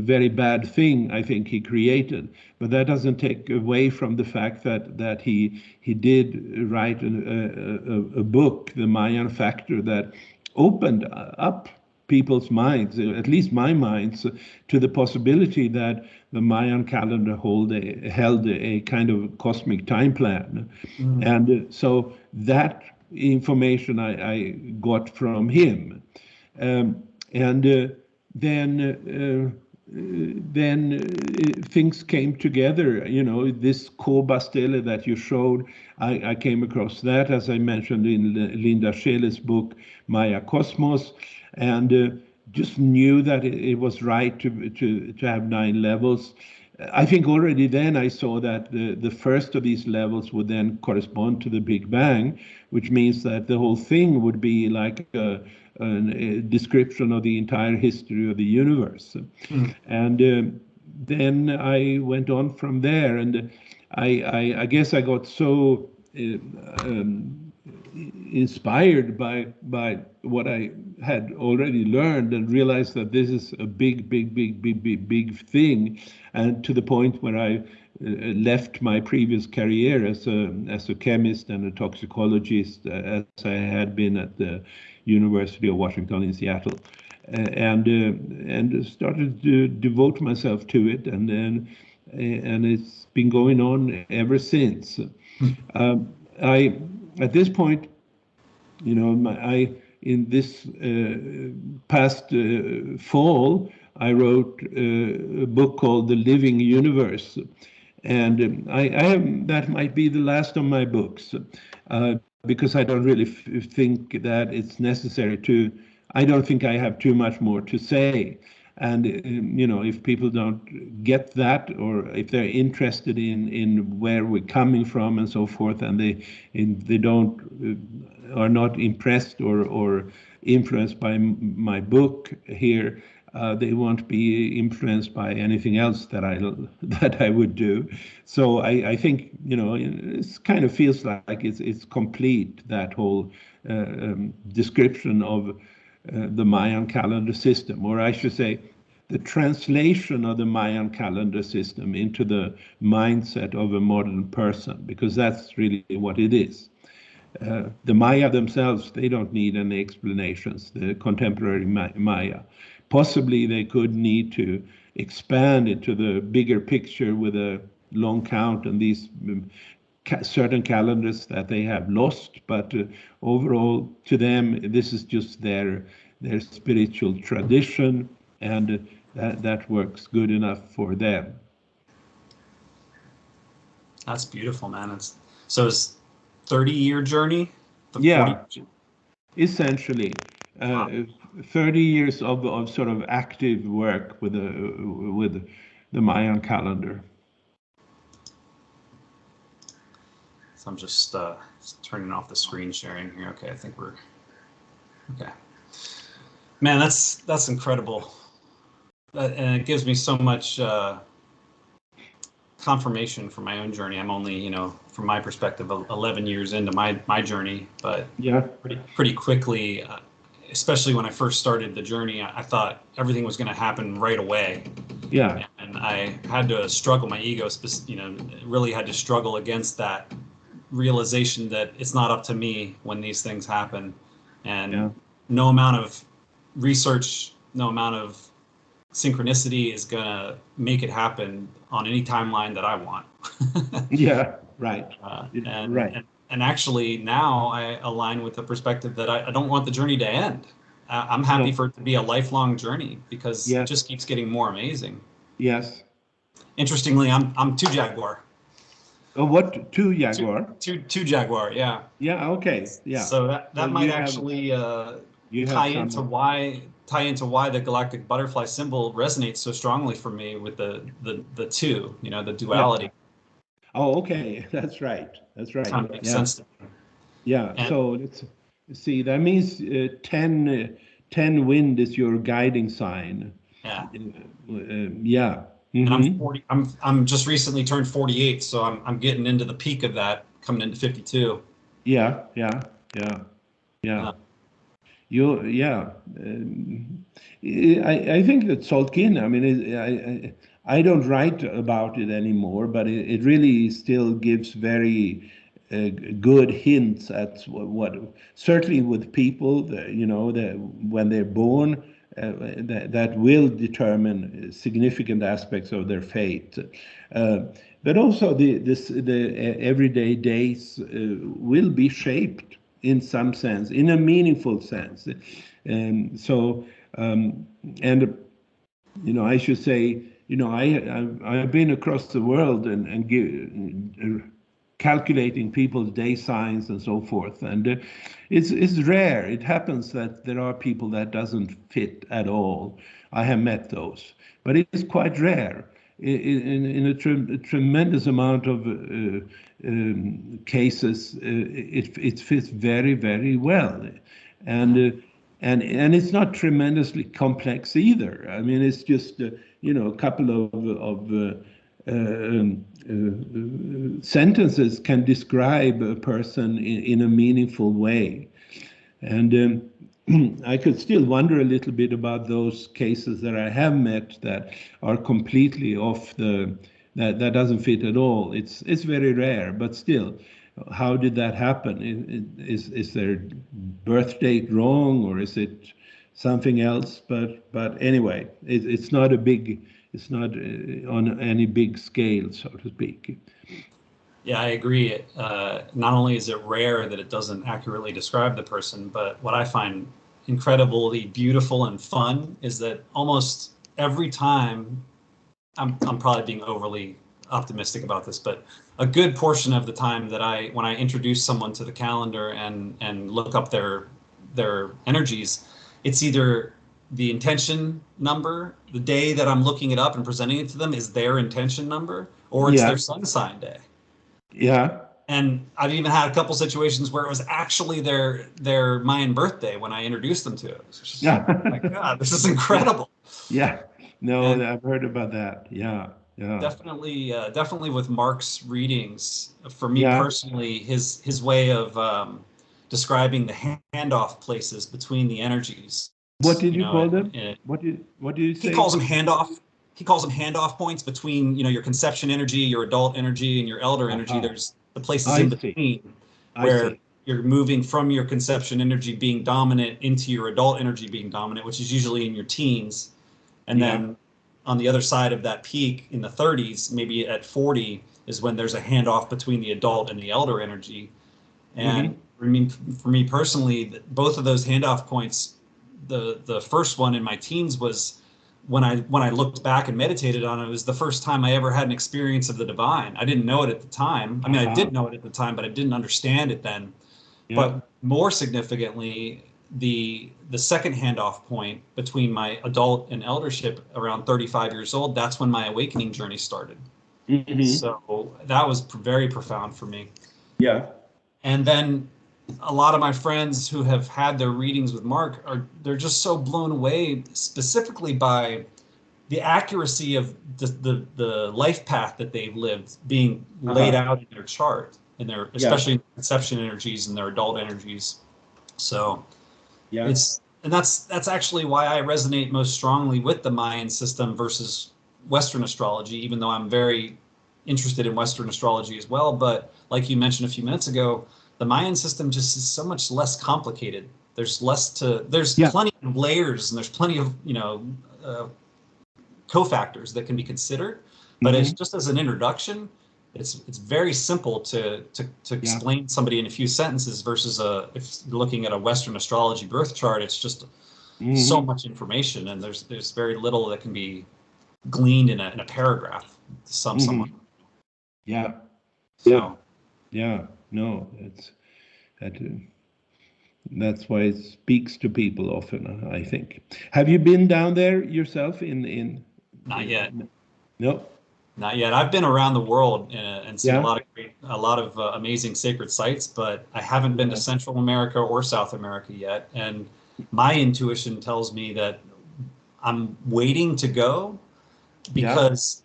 very bad thing, I think, he created, but that doesn't take away from the fact that he did write a book, The Mayan Factor, that opened up people's minds, at least my minds, to the possibility that the Mayan calendar held a kind of cosmic time plan. And so that information I got from him. Then then things came together. You know, this Koba stele that you showed, I came across that, as I mentioned in Linda Scheele's book, Maya Cosmos, and just knew that it was right to have 9 levels. I think already then I saw that the first of these levels would then correspond to the Big Bang, which means that the whole thing would be like a description of the entire history of the universe. And then I went on from there, and I guess I got so inspired by what I had already learned and realized that this is a big thing, and to the point where I left my previous career as a chemist and a toxicologist, as I had been at the University of Washington in Seattle, and started to devote myself to it, and it's been going on ever since. I at this point, you know, in this past fall, I wrote a book called The Living Universe, and I have, that might be the last of my books, because I don't really think that it's necessary to. I don't think I have too much more to say. And you know, if people don't get that, or if they're interested in where we're coming from and so forth, and they don't are not impressed or influenced by my book here, they won't be influenced by anything else that I would do. So I think, you know, it kind of feels like it's complete, that whole description of the Mayan calendar system, or I should say, the translation of the Mayan calendar system into the mindset of a modern person, because that's really what it is. The Maya themselves, they don't need any explanations, the contemporary Maya. Possibly they could need to expand into the bigger picture with a long count and these certain calendars that they have lost, but overall to them this is just their spiritual tradition, and that works good enough for them. That's beautiful, man. It's 30-year journey. Yeah, 40. essentially, Wow. 30 years of sort of active work with the Mayan calendar. So I'm just turning off the screen sharing here. Okay, I think we're okay. Man, that's incredible, and it gives me so much confirmation for my own journey. I'm only, you know, from my perspective, 11 years into my journey, but Yeah, pretty quickly, especially when I first started the journey, I thought everything was going to happen right away. yeah, And I had to struggle, my ego, you know, really had to struggle against that realization that it's not up to me when these things happen. yeah. And no amount of research, no amount of synchronicity is going to make it happen on any timeline that I want. Yeah, right. And, Right. and actually now I align with the perspective that I don't want the journey to end. I'm happy No. for it to be a lifelong journey because it Yes. just keeps getting more amazing. Yes. Interestingly, I'm two Jaguar. Oh, what? Two Jaguar? Two Jaguar, yeah. Yeah. Okay. Yeah. So So that might actually you have tie some. into why the galactic butterfly symbol resonates so strongly for me with the two, you know, the Yeah. duality. Oh, okay. That's right. That's right. Kind of makes Yeah. sense to me. Yeah. And So let's see. That means 10 wind is your guiding sign. yeah, Yeah. and I'm Mm-hmm. 40. I'm just recently turned 48, so I'm getting into the peak of that, coming into 52. Yeah. Yeah. Yeah. Yeah. Yeah. I think that Saltkin, I mean, I don't write about it anymore, but it really still gives very good hints at what certainly with people, you know, when they're born, that will determine significant aspects of their fate. Uh, but also the everyday days will be shaped in some sense, in a meaningful sense. And so, and you know, I should say, I've been across the world and calculating people's day signs and so forth, and it's rare. It happens that there are people that doesn't fit at all. I have met those, but it's quite rare. In a tremendous amount of cases, it fits very, very well, and and it's not tremendously complex either. I mean, it's just a couple of sentences can describe a person in a meaningful way. And I could still wonder a little bit about those cases that I have met that are completely off that doesn't fit at all. It's very rare, but still, how did that happen? Is their birth date wrong, or is it something else? But anyway, it's not on any big scale, so to speak. Yeah, I agree. Not only is it rare that it doesn't accurately describe the person, but what I find incredibly beautiful and fun is that almost every time, I'm probably being overly optimistic about this, but a good portion of the time that when I introduce someone to the calendar and look up their energies, it's either the intention number, the day that I'm looking it up and presenting it to them is their intention number, or it's Yeah, their sun sign day. yeah, And I've even had a couple situations where it was actually their Mayan birthday when I introduced them to it. It's just, yeah, oh my God, this is yeah, incredible. yeah. No, And I've heard about that. Yeah, yeah, definitely with Mark's readings, for me yeah. personally, his way of describing the handoff places between the energies, What did you you know, call them? and What did you he say? calls them handoff. He calls them handoff points between, your conception energy, your adult energy, and your elder energy. Aha, There's the places I in see. between I where see. you're moving from your conception energy being dominant into your adult energy being dominant, which is usually in your teens. And Yeah. then on the other side of that peak in the 30s, maybe at 40, is when there's a handoff between the adult and the elder energy. Mm-hmm. And for me personally, both of those handoff points, the first one in my teens was when I looked back and meditated on it, it was the first time I ever had an experience of the divine. I didn't know it at the time. I mean, I Aha. did know it at the time, but I didn't understand it then. Yeah. But more significantly, the second handoff point between my adult and eldership around 35 years old, that's when my awakening journey started. Mm-hmm. So that was very profound for me. Yeah. And then a lot of my friends who have had their readings with Mark they're just so blown away specifically by the accuracy of the life path that they've lived being laid Uh-huh. out in their chart and their Yeah. especially conception energies and their adult energies. So Yeah. that's actually why I resonate most strongly with the Mayan system versus Western astrology, even though I'm very interested in Western astrology as well. But like you mentioned a few minutes ago, the Mayan system just is so much less complicated. There's Yeah. plenty of layers and there's plenty of, uh, cofactors that can be considered, but it's Mm-hmm. just as an introduction, it's very simple to Yeah. explain somebody in a few sentences versus if you're looking at a Western astrology birth chart, it's just so Mm-hmm. much information and there's very little that can be gleaned in a paragraph to sum someone. Mm-hmm. Yeah. Yeah. So Yeah. No, that, that's why it speaks to people often, I think. Have you been down there yourself not yet. no? Not yet. I've been around the world and seen Yeah. a lot of amazing sacred sites, but I haven't been to Yeah. Central America or South America yet. And my intuition tells me that I'm waiting to go Yeah. because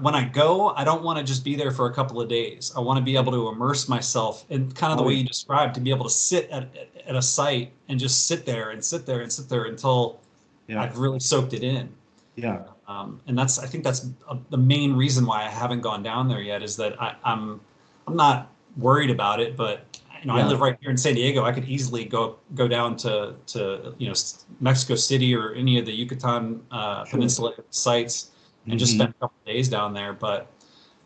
when I go, I don't want to just be there for a couple of days. I want to be able to immerse myself in kind of the Oh, way yeah. you described, to be able to sit at a site and just sit there and sit there and sit there until Yeah. I've really soaked it in. Yeah. And I think that's the main reason why I haven't gone down there yet is that I'm not worried about it, but I Yeah. live right here in San Diego. I could easily go down to Mexico City or any of the Yucatan Sure. Peninsula sites and just Mm-hmm. spend a couple of days down there. But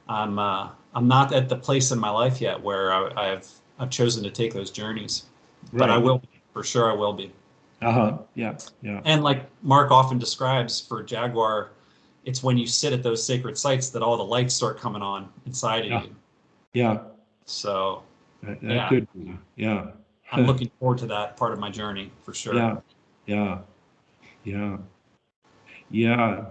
I'm not at the place in my life yet where I've chosen to take those journeys, but I Right. will be, for sure. I will be. Uh-huh. Yeah. Yeah. And like Mark often describes for Jaguar, it's when you sit at those sacred sites that all the lights start coming on inside of Yeah. you. Yeah. So That yeah, could be. Yeah. I'm looking forward to that part of my journey for sure. Yeah. Yeah. Yeah. Yeah.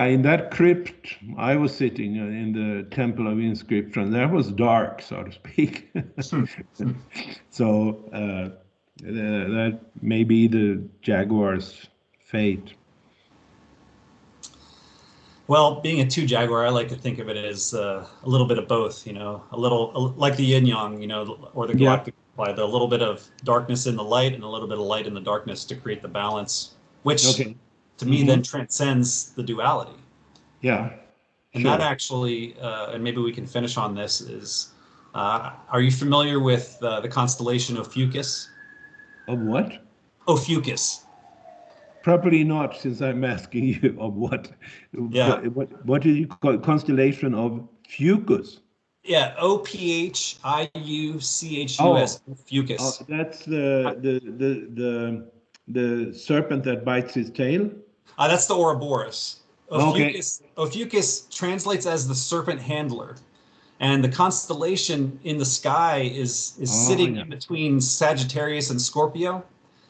In that crypt, I was sitting in the Temple of Inscription. That was dark, so to speak. So that may be the Jaguar's fate. Well, being a two Jaguar, I like to think of it as a little bit of both, a little like the yin yang, or the Yeah. galactic fly, the little bit of darkness in the light and a little bit of light in the darkness to create the balance, which Okay. to me then transcends the duality. Yeah. And that Sure. actually, and maybe we can finish on this, is are you familiar with the constellation Ophiuchus? Of what? Ophiuchus. Probably not, since I'm asking you of what. Yeah. What do you call constellation of Fucus? Yeah. Ophiuchus. Oh, Ophiuchus. that's the serpent that bites his tail. That's the Ouroboros. Okay. Ophiuchus translates as the serpent handler. And the constellation in the sky is Oh sitting yeah. in between Sagittarius and Scorpio.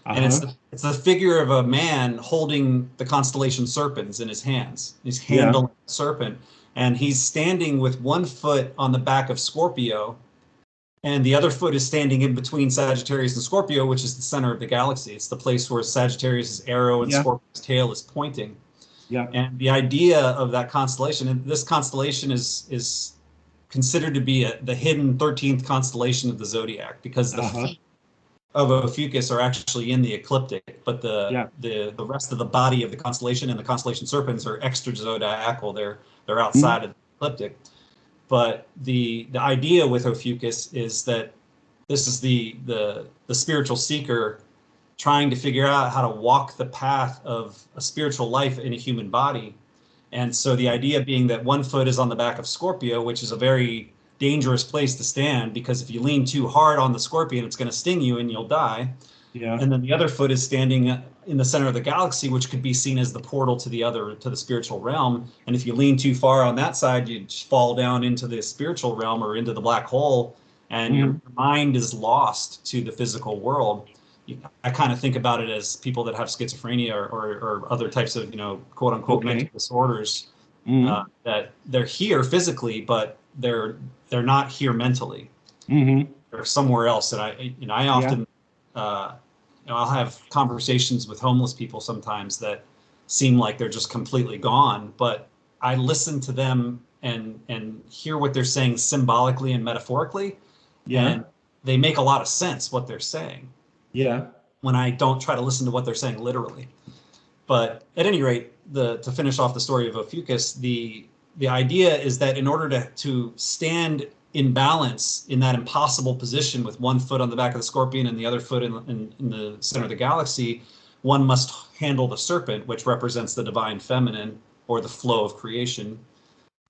And Uh-huh. it's the figure of a man holding the constellation serpents in his hands. He's Yeah. handling the serpent, and he's standing with one foot on the back of Scorpio, and the other foot is standing in between Sagittarius and Scorpio, which is the center of the galaxy. It's the place where Sagittarius' arrow and Yeah. Scorpio's tail is pointing. Yeah. And the idea of that constellation, and this constellation is considered to be the hidden 13th constellation of the zodiac, because the Uh-huh. feet of Ophiuchus are actually in the ecliptic, but Yeah. the rest of the body of the constellation and the constellation serpents are extra zodiacal. They're Mm. outside of the ecliptic. But the idea with Ophiuchus is that this is the spiritual seeker trying to figure out how to walk the path of a spiritual life in a human body. And so the idea being that one foot is on the back of Scorpio, which is a very dangerous place to stand, because if you lean too hard on the scorpion, it's going to sting you and you'll die. Yeah. And then the other foot is standing in the center of the galaxy, which could be seen as the portal to the spiritual realm. And if you lean too far on that side, you fall down into the spiritual realm or into the black hole, and your mind is lost to the physical world. I kind of think about it as people that have schizophrenia or other types of, quote unquote mental Okay. disorders, Mm. that they're here physically, but they're not here mentally. Mm-hmm. They're somewhere else. And I Yeah. often, I'll have conversations with homeless people sometimes that seem like they're just completely gone, but I listen to them and hear what they're saying symbolically and metaphorically, Yeah. and they make a lot of sense what they're saying Yeah. when I don't try to listen to what they're saying literally. But at any rate, to finish off the story of Ophiuchus, the idea is that in order to stand in balance in that impossible position with one foot on the back of the scorpion and the other foot in the center of the galaxy, one must handle the serpent, which represents the divine feminine or the flow of creation.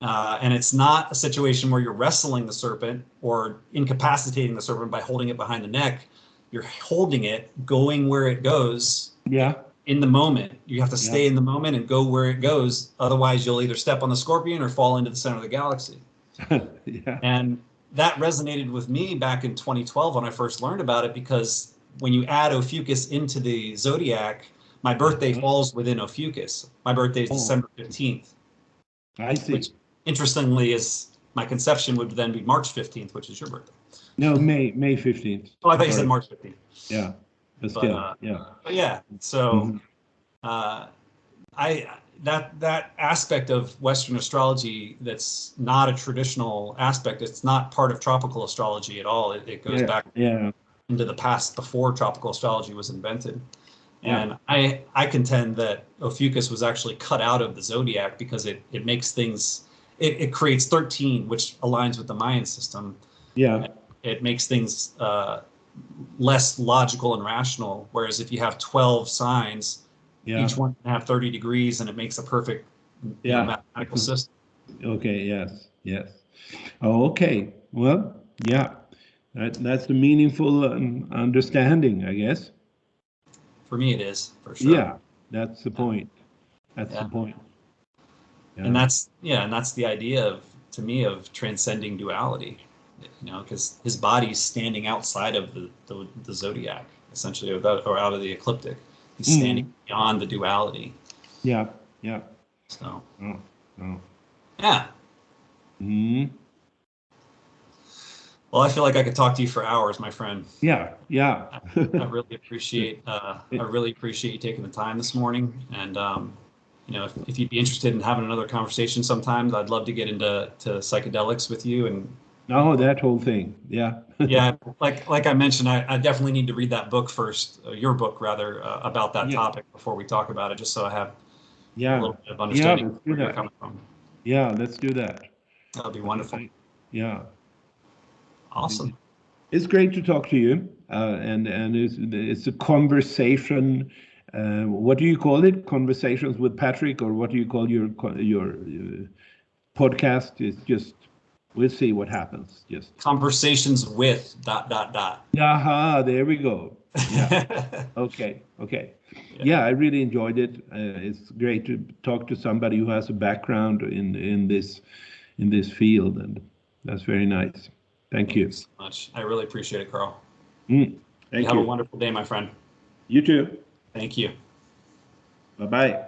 And it's not a situation where you're wrestling the serpent or incapacitating the serpent by holding it behind the neck. You're holding it, going where it goes Yeah. in the moment. You have to Yeah. stay in the moment and go where it goes. Otherwise, you'll either step on the scorpion or fall into the center of the galaxy. Yeah. And that resonated with me back in 2012 when I first learned about it, because when you add Ophiuchus into the zodiac, my birthday falls within Ophiuchus. My birthday is Oh, December 15th, I which see. interestingly is my conception would then be March 15th, which is your birthday. No, May 15th. Oh, I thought you said Sorry. March 15th. Yeah. But But still, yeah. but yeah, so Mhm. uh, that aspect of Western astrology that's not a traditional aspect. It's not part of tropical astrology at all. It goes Yeah. back Yeah. into the past before tropical astrology was invented. Yeah. And I contend that Ophiuchus was actually cut out of the zodiac because it makes things, it creates 13, which aligns with the Mayan system. Yeah. It makes things less logical and rational. Whereas if you have 12 signs, Yeah. each one can have 30 degrees, and it makes a perfect, Yeah. mathematical system. Okay. Yes. Yes. Oh, okay. Well, yeah. That's the meaningful understanding, I guess. For me, it is for sure. Yeah. That's the Yeah. point. That's Yeah. the point. And that's the idea of, to me, of transcending duality, because his body's standing outside of the zodiac, essentially, or out of the ecliptic. He's standing beyond the duality. Yeah, yeah. So, Oh, oh. yeah. Well, I feel like I could talk to you for hours, my friend. Yeah, yeah. I really appreciate you taking the time this morning. And if you'd be interested in having another conversation sometimes, I'd love to get into psychedelics with you. And Oh, that whole thing. Yeah. yeah, like I mentioned, I definitely need to read that book first, your book rather, about that Yeah. topic before we talk about it, just so I have a Yeah. little bit of Yeah, understanding let's do where you're that. coming from. Yeah, let's do that. That would be wonderful. Yeah. Awesome. It's great to talk to you, and it's a conversation. What do you call it? Conversations with Patrick, or what do you call your podcast? It's just we'll see what happens. Just Conversations with ... aha, there we go. Yeah. Okay. Okay. Yeah, I really enjoyed it. It's great to talk to somebody who has a background in this field, and that's very nice. Thank Thank you you. so much. I really appreciate it, Carl. Thank You have a you. wonderful day, my friend. You too. Thank you. Bye bye.